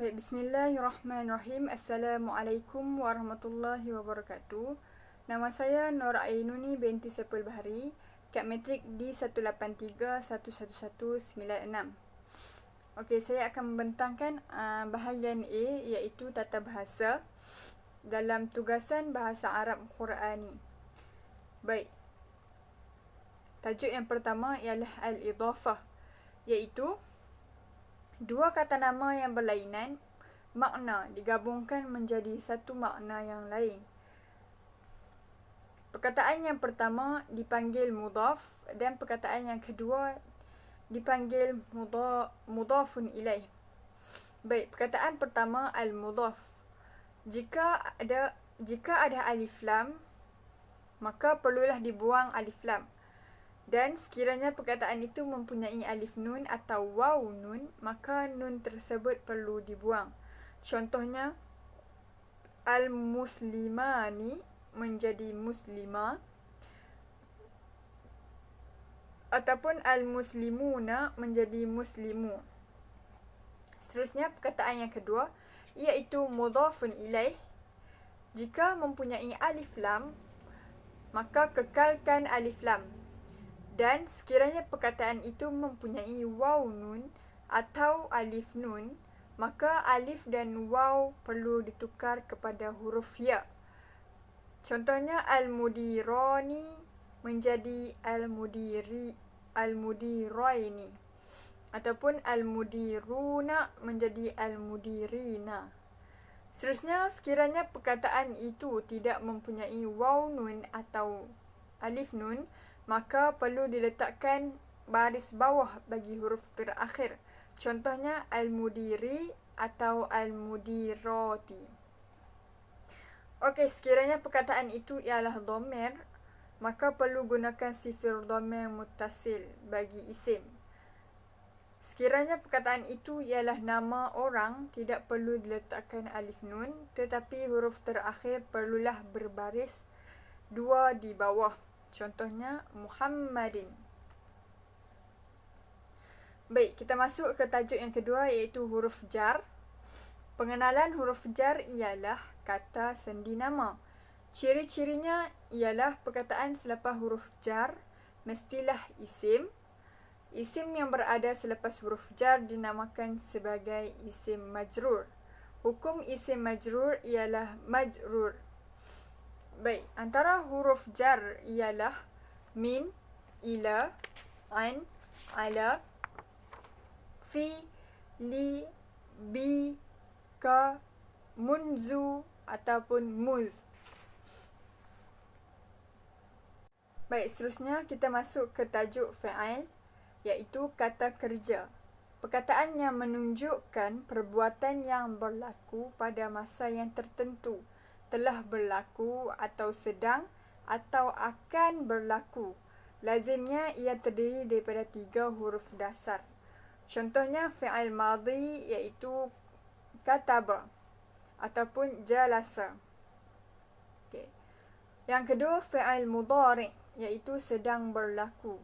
Baik, bismillahirrahmanirrahim. Assalamualaikum warahmatullahi wabarakatuh. Nama saya Nur Ainuni binti Sepul Bahari, kad matrik D183111196. Okey, saya akan membentangkan bahagian A, iaitu tata bahasa dalam tugasan bahasa Arab Qurani. Baik. Tajuk yang pertama ialah al-idhafah, iaitu dua kata nama yang berlainan, makna digabungkan menjadi satu makna yang lain. Perkataan yang pertama dipanggil mudhaf dan perkataan yang kedua dipanggil mudhafun ilaih. Baik, perkataan pertama al-mudhaf. Jika ada alif lam, maka perlulah dibuang alif lam. Dan sekiranya perkataan itu mempunyai alif nun atau waw nun, maka nun tersebut perlu dibuang. Contohnya, al-muslimani menjadi muslimah, ataupun al-muslimuna menjadi muslimu. Seterusnya, perkataan yang kedua, iaitu mudhafun ilaih. Jika mempunyai alif lam, maka kekalkan alif lam. Dan sekiranya perkataan itu mempunyai waw nun atau alif nun, maka alif dan waw perlu ditukar kepada huruf ya. Contohnya, al-mudirani menjadi al-mudiraini, ataupun al-mudiruna menjadi al-mudirina. Seterusnya, sekiranya perkataan itu tidak mempunyai waw nun atau alif nun, maka perlu diletakkan baris bawah bagi huruf terakhir. Contohnya, al-mudiri atau al-mudirati. Okey, sekiranya perkataan itu ialah dhamir, maka perlu gunakan sifir dhamir muttasil bagi isim. Sekiranya perkataan itu ialah nama orang, tidak perlu diletakkan alif nun, tetapi huruf terakhir perlulah berbaris dua di bawah. Contohnya, Muhammadin. Baik, kita masuk ke tajuk yang kedua, iaitu huruf jar. Pengenalan huruf jar ialah kata sendi nama. Ciri-cirinya ialah perkataan selepas huruf jar mestilah isim. Isim yang berada selepas huruf jar dinamakan sebagai isim majrur. Hukum isim majrur ialah majrur. Baik, antara huruf jar ialah min, ila, an, ala, fi, li, bi, ka, munzu ataupun muz. Baik, seterusnya kita masuk ke tajuk fa'il, iaitu kata kerja. Perkataan yang menunjukkan perbuatan yang berlaku pada masa yang tertentu, telah berlaku atau sedang atau akan berlaku. Lazimnya ia terdiri daripada 3 huruf dasar. Contohnya, fi'il madhi iaitu kataba ataupun jalasa. Okay. Yang kedua, fi'il mudhari iaitu sedang berlaku.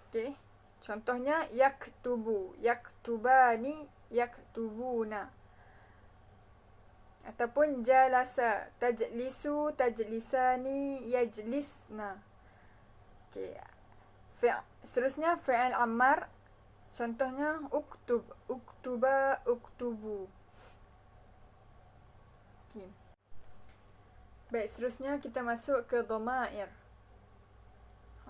Okay. Contohnya, yaktubu, yaktubani, yaktubuna. Ataupun jalasa, tajlisu, tajlisani, yajlisna. Okay. Seterusnya, fi'il ammar. Contohnya, uktub, uktuba, uktubu. Okay. Baik, seterusnya kita masuk ke dhamair.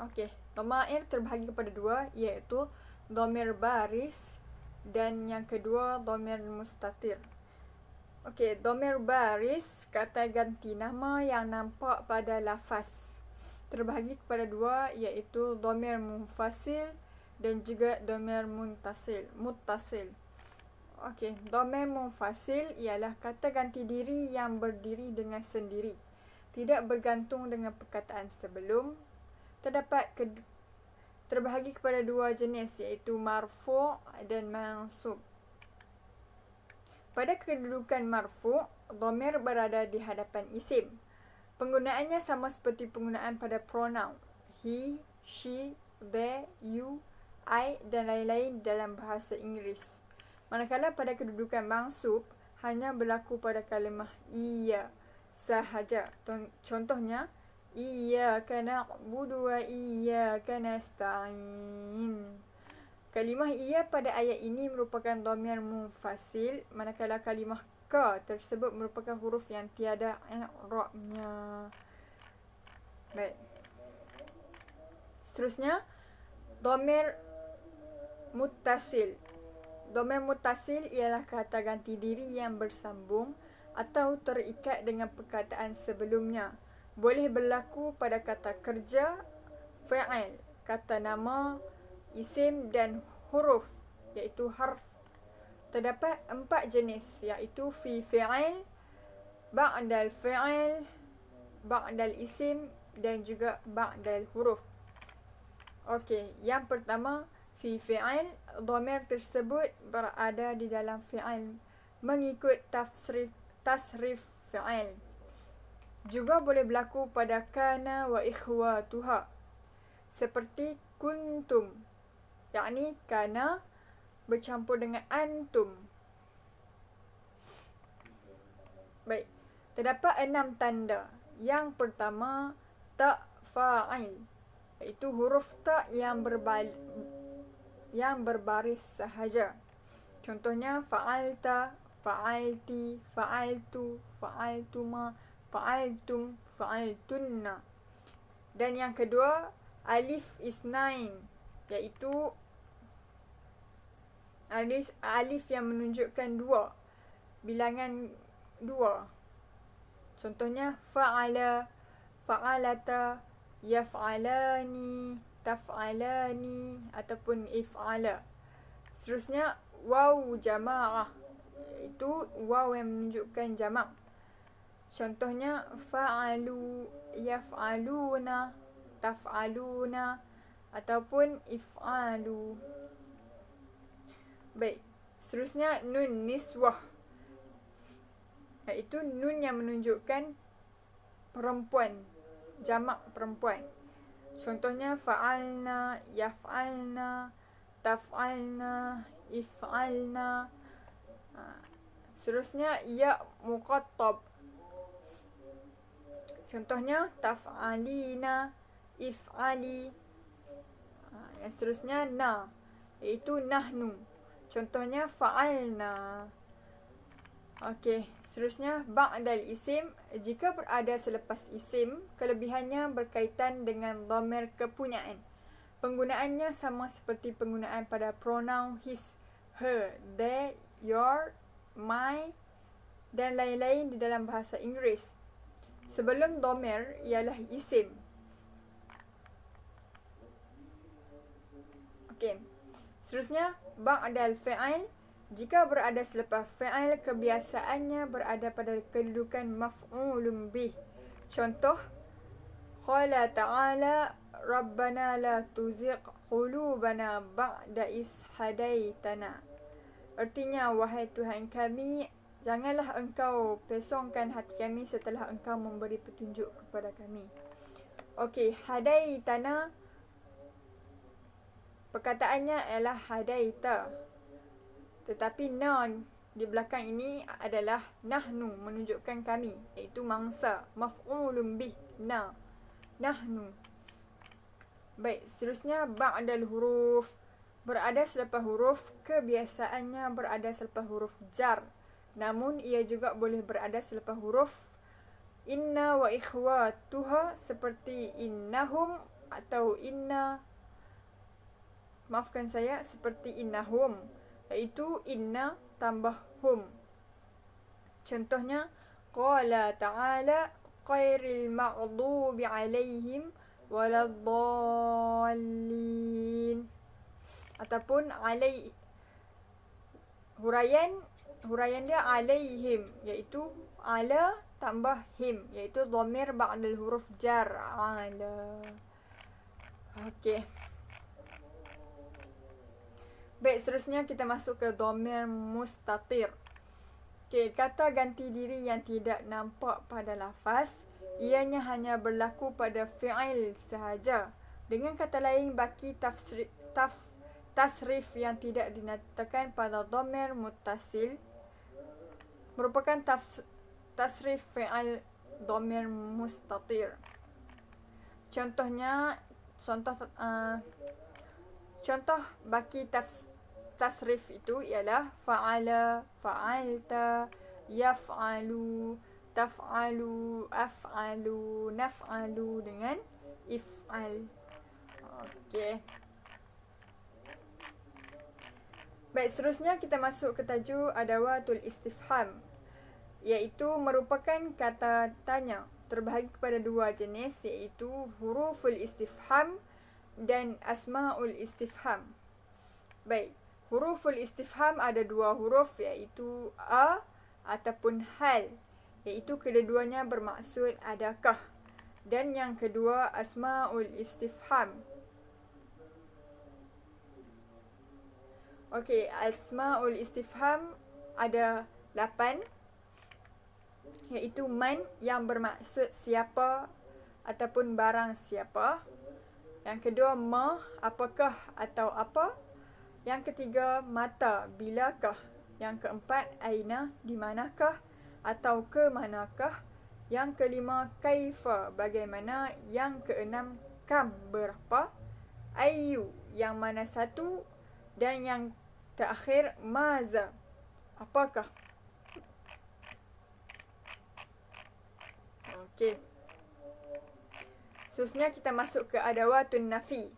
Okey, dhamair terbahagi kepada 2, iaitu dhamir baris dan yang kedua dhamir mustatir. Okey, dhamir baris, kata ganti nama yang nampak pada lafaz. Terbahagi kepada 2, iaitu dhamir munfasil dan juga dhamir muttasil. Okey, dhamir munfasil ialah kata ganti diri yang berdiri dengan sendiri, tidak bergantung dengan perkataan sebelum. Terbahagi kepada 2 jenis, iaitu marfu' dan mansub. Pada kedudukan marfu', dhamir berada di hadapan isim. Penggunaannya sama seperti penggunaan pada pronoun he, she, they, you, I dan lain-lain dalam bahasa Inggeris. Manakala pada kedudukan mansub hanya berlaku pada kalimah iya sahaja. Contohnya, iyyaka na'budu wa iyyaka nasta'in. Kalimah iya pada ayat ini merupakan dhamir munfasil, manakala kalimah ka tersebut merupakan huruf yang tiada i'rabnya. Baik. Seterusnya, dhamir muttasil. Dhamir muttasil ialah kata ganti diri yang bersambung atau terikat dengan perkataan sebelumnya. Boleh berlaku pada kata kerja, fa'il, kata nama, isim dan huruf, iaitu harf. Terdapat 4 jenis, iaitu fi fi'il, ba'dal fi'il, ba'dal isim dan juga ba'dal huruf. Okey, yang pertama, fi fi'il, dhamir tersebut berada di dalam fi'il mengikut tasrif fi'il. Juga boleh berlaku pada kana wa ikhwatuha, seperti kuntum, yakni kana bercampur dengan antum. Baik, terdapat 6 tanda. Yang pertama, ta fa'il, iaitu huruf ta yang berbaris sahaja. Contohnya fa'alta, fa'alti, fa'altu, fa'altuma, fa'altum, fa'altunna. Dan yang kedua, alif isnain, iaitu alif yang menunjukkan dua, bilangan dua. Contohnya fa'ala, fa'alata, yaf'alani, taf'alani ataupun if'ala. Seterusnya, waw jama'ah, iaitu waw yang menunjukkan jamak. Contohnya fa'alu, yaf'aluna, taf'aluna ataupun if'alu. Baik, seterusnya nun niswah, iaitu nun yang menunjukkan perempuan, jamak perempuan. Contohnya fa'alna, yaf'alna, taf'alna, if'alna. Seterusnya ya muqattab. Contohnya taf'alina, if'ali. Yang seterusnya na, iaitu nahnu. Contohnya fa'alna. Okey, seterusnya ba'dal isim. Jika berada selepas isim, kelebihannya berkaitan dengan dhamir kepunyaan. Penggunaannya sama seperti penggunaan pada pronoun his, her, their, your, my dan lain-lain di dalam bahasa Inggeris. Sebelum dhamir ialah isim. Okey. Seterusnya, ba'dal fi'il. Jika berada selepas fi'il, kebiasaannya berada pada kedudukan maf'ulun bih. Contoh, qala ta'ala rabbana la tuzigh qulubana ba'da is hadaitana. Artinya, wahai Tuhan kami, janganlah engkau pesongkan hati kami setelah engkau memberi petunjuk kepada kami. Okey, hadaitana, perkataannya ialah hadaita. Tetapi non di belakang ini adalah nahnu, menunjukkan kami, iaitu mangsa, maf'ulun bih, nahnu. Baik, seterusnya ba'dal huruf. Berada selepas huruf, kebiasaannya berada selepas huruf jar. Namun ia juga boleh berada selepas huruf inna wa ikhwatuha, seperti innahum atau seperti innahum, iaitu inna tambah hum. Contohnya qala ta'ala ghairil maghdubi 'alaihim waladdallin, ataupun huraian dia alaihim, iaitu ala tambah him, iaitu dhamir ba'dal huruf jar, ala. Okey. Baik, seterusnya kita masuk ke dhamir mustatir. Okey, kata ganti diri yang tidak nampak pada lafaz, ianya hanya berlaku pada fi'il sahaja. Dengan kata lain, baki tasrif yang tidak dinyatakan pada dhamir muttasil merupakan tasrif fi'al dhamir mustatir. Contoh baki tasrif itu ialah fa'ala, fa'alta, yaf'alu, taf'alu, af'alu, naf'alu dengan if'al. Okey. Baik, seterusnya kita masuk ke tajuk adawatul istifham, iaitu merupakan kata tanya terbahagi kepada dua jenis, iaitu huruful istifham dan asmaul istifham. Baik, huruful istifham ada dua huruf, iaitu a ataupun hal, iaitu kedua-duanya bermaksud adakah. Dan yang kedua asmaul istifham. Okey, asmaul istifham ada 8, iaitu man yang bermaksud siapa ataupun barang siapa. Yang kedua ma, apakah atau apa. Yang ketiga mata, bilakah. Yang keempat aina, di manakah atau ke manakah. Yang kelima kaifa, bagaimana. Yang keenam kam, berapa. Ayu, yang mana satu. Dan yang terakhir maza, apakah. Okey. Seterusnya kita masuk ke adawatun nafi.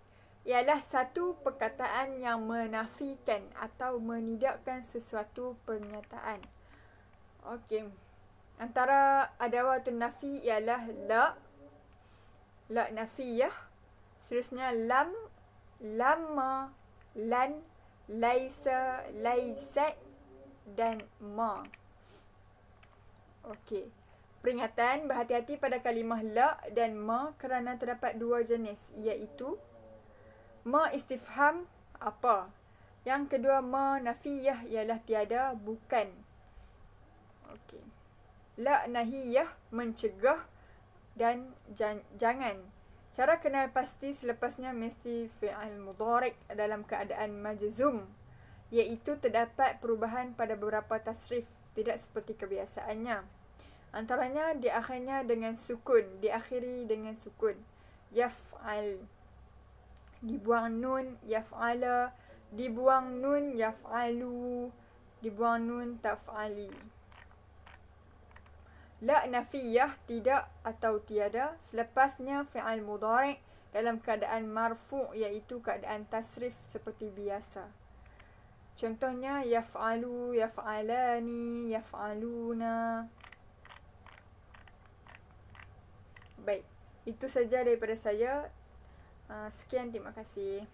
Ialah satu perkataan yang menafikan atau menidakkan sesuatu pernyataan. Okey. Antara adawatun nafi ialah la nafiyah. Seterusnya lam, lamma, lan, laisa, laisat dan ma. Okey. Peringatan, berhati-hati pada kalimah la dan ma kerana terdapat dua jenis, iaitu ma istifham, apa. Yang kedua ma nafiyah ialah tiada, bukan. Okey. La nahiyah, mencegah dan jangan. Cara kenal pasti selepasnya mesti fi'al mudhari' dalam keadaan majzum, iaitu terdapat perubahan pada beberapa tasrif, tidak seperti kebiasaannya. Antaranya diakhiri dengan sukun, yaf'al, dibuang nun, yaf'ala, dibuang nun, yaf'alu, dibuang nun, taf'ali. La nafiyah, tidak atau tiada, selepasnya fi'al mudhari' dalam keadaan marfu', iaitu keadaan tasrif seperti biasa. Contohnya yaf'alu, yaf'alani, yaf'aluna. Baik, itu saja daripada saya. Sekian, terima kasih.